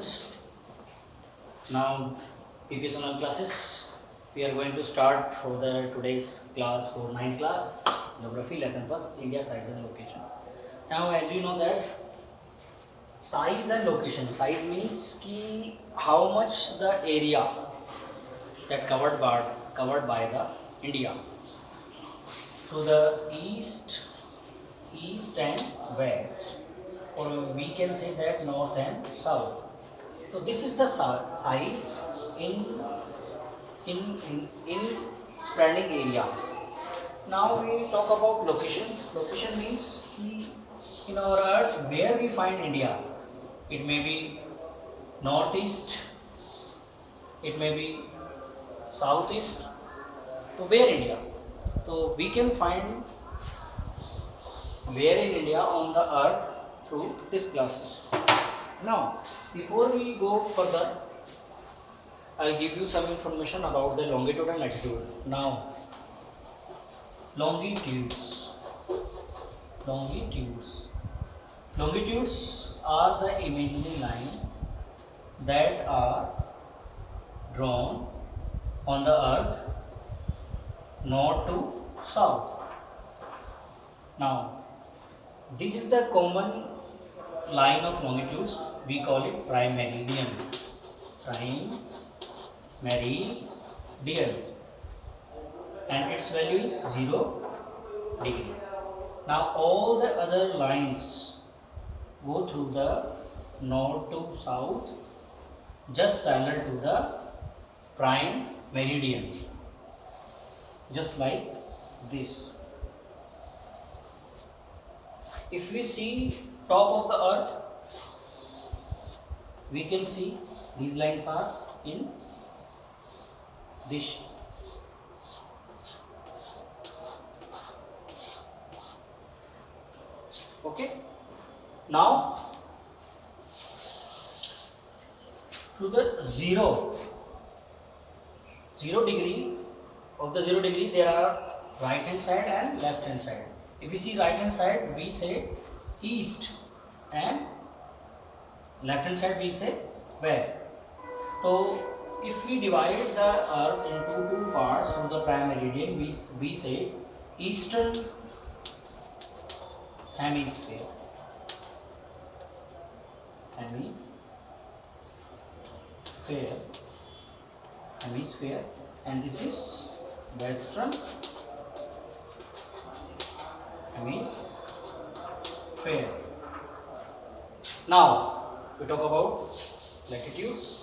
students. Now, PPSonal classes. We are going to start for the today's class for 9th class geography lesson first, India size and location. Now, as you know that size and location. Size means ki how much the area that covered by the India. So the east and west, or we can say that north and south. So this is the size in spreading area. Now we talk about location. Location means in our earth where we find India. It may be northeast, it may be southeast. So where India? So we can find where in India on the earth through these classes. Now, before we go further, I'll give you some information about the longitude and latitude. Now, longitudes are the imaginary lines that are drawn on the earth north to south. Now, this is the common line of longitudes. We call it prime meridian. And its value is 0 degree. Now all the other lines go through the north to south just parallel to the prime meridian, just like this. If we see top of the earth, we can see these lines are in this shape. Okay. Now through the zero degree of the 0 degree, there are right hand side and left hand side. If you see right hand side, we say east, and left hand side we say west. So if we divide the earth into two parts through the prime meridian, we say eastern hemisphere, and this is western hemisphere. Now we talk about latitudes.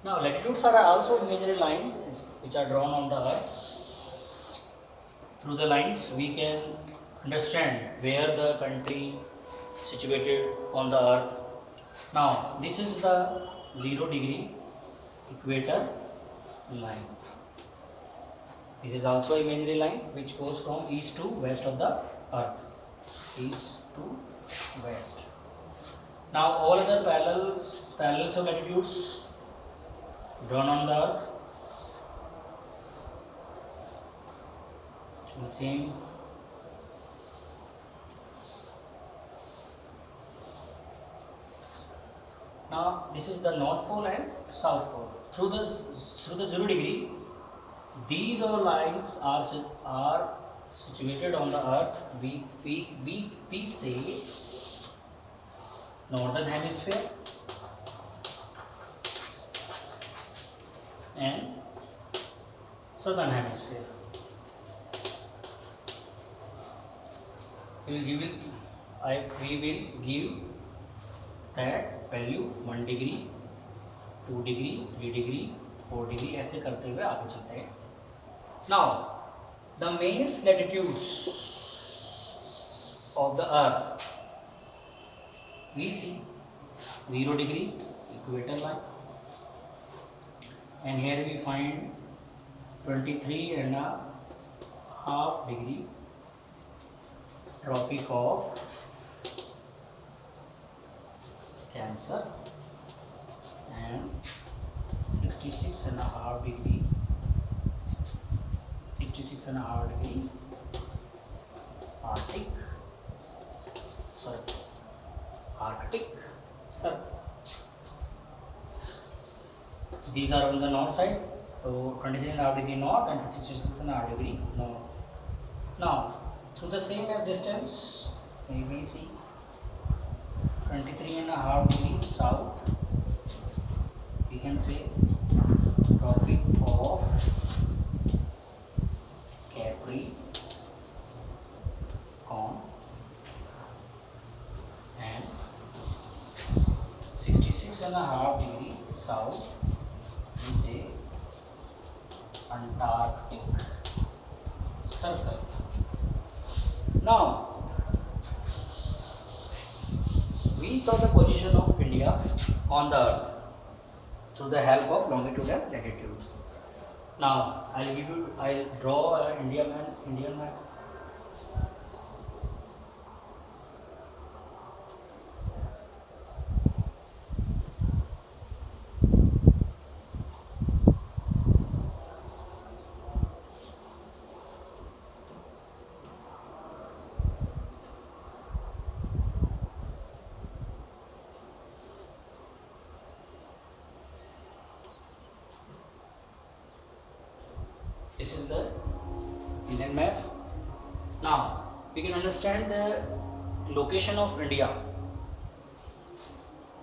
Now latitudes are also imaginary lines which are drawn on the earth. Through the lines we can understand where the country situated on the earth. Now this is the 0 degree equator line. This is also imaginary line which goes from east to west of the earth. East to west. Now all other parallels of latitudes drawn on the earth in same. Now this is the north pole and south pole. Through the 0 degree, these all lines are situated on the earth. We say northern hemisphere and southern hemisphere. We will give that value 1 degree, 2 degree, 3 degree, 4 degree ऐसे करते हुए आगे चलते हैं. Now the main latitudes of the earth, we see 0 degree equator line, and here we find 23.5 degree Tropic of Cancer, and 66.5 degree Arctic Circle. Arctic Circle. These are on the north side. So 23.5 degree north and 66.5 degree north. Now, through the same as distance, ABC, 23.5 degree south, we can say Tropic of Capricorn and 66.5 degree south, we say Antarctic Circle. Now, we saw the position of India on the earth through the help of longitude and latitude. Now, I'll draw an Indian map. This is the Indian map. Now we can understand the location of India.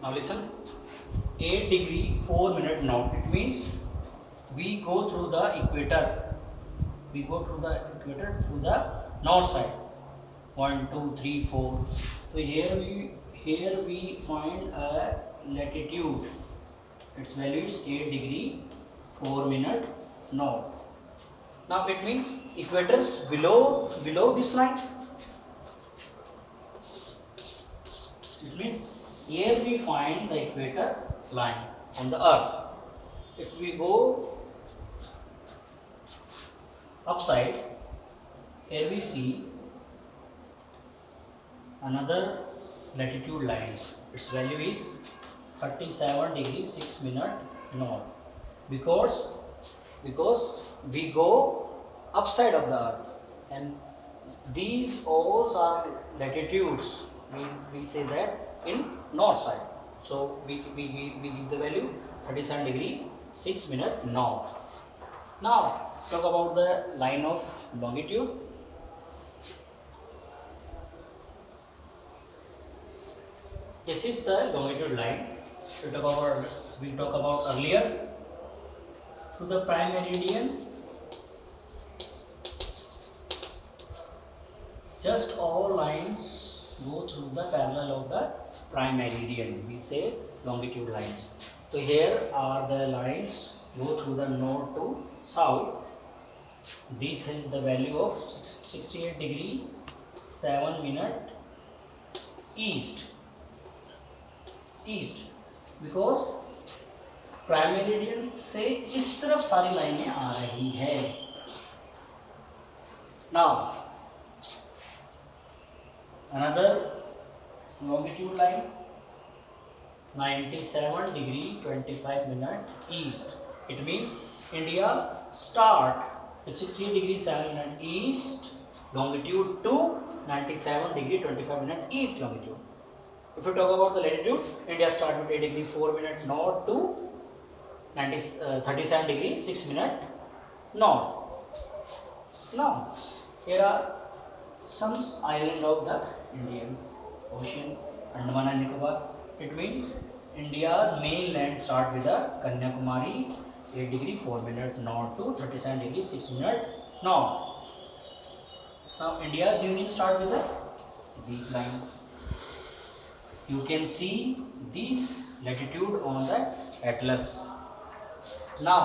Now listen, 8 degree 4 minute north. It means we go through the equator. We go through the equator through the north side. 1, 2, 3, 4. So here we find a latitude. Its value is 8 degree 4 minute north. Now it means equator is below this line. It means here we find the equator line on the earth. If we go upside, here we see another latitude lines. Its value is 37 degree 6 minute north, because we go upside of the earth, and these all are latitudes. We say that in north side. So we give the value 37 degree 6 minute north. Now talk about the line of longitude. This is the longitude line. We talk about earlier. To the prime meridian, just all lines go through the parallel of the prime meridian. We say longitude lines. So here are the lines go through the north to south. This is the value of 68 degree 7 minute east, because prime meridian से इस तरफ सारी लाइनें आ रही है. Now another longitude line 97 degree 25 minute east. It means India start with 68 degree 7 minute east longitude to 97 degree 25 minute east longitude. If you talk about the latitude, India start with 8 degree 4 minute north to 37 degree 6 minute north. Now here are some island of the Indian Ocean, Andaman and Nicobar. It means India's mainland start with the Kanyakumari 8 degree 4 minute north to 37 degree 6 minute north. Now India's union start with these lines. You can see this latitude on the atlas. Now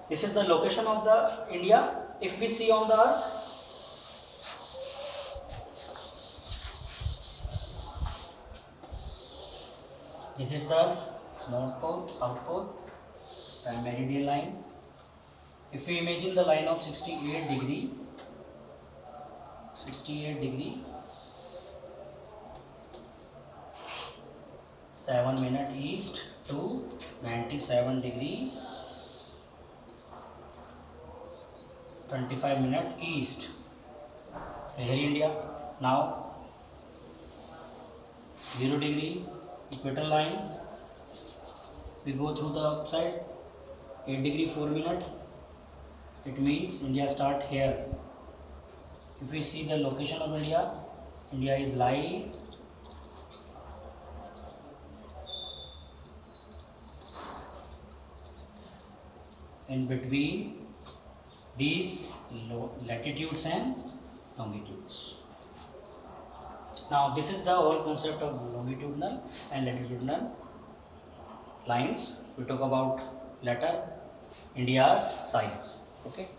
this is the location of the India. If we see on the earth, this is the north pole, south pole, prime meridian line. If we imagine the line of 68 degree 7 minute east to 97 degree 25 minutes east. Here India. Now 0 degree equator line. We go through the upside. 8 degree 4 minutes. It means India start here. If we see the location of India, India is lying in between these latitudes and longitudes. Now this is the whole concept of longitudinal and latitudinal lines. We talk about later India's size. Okay.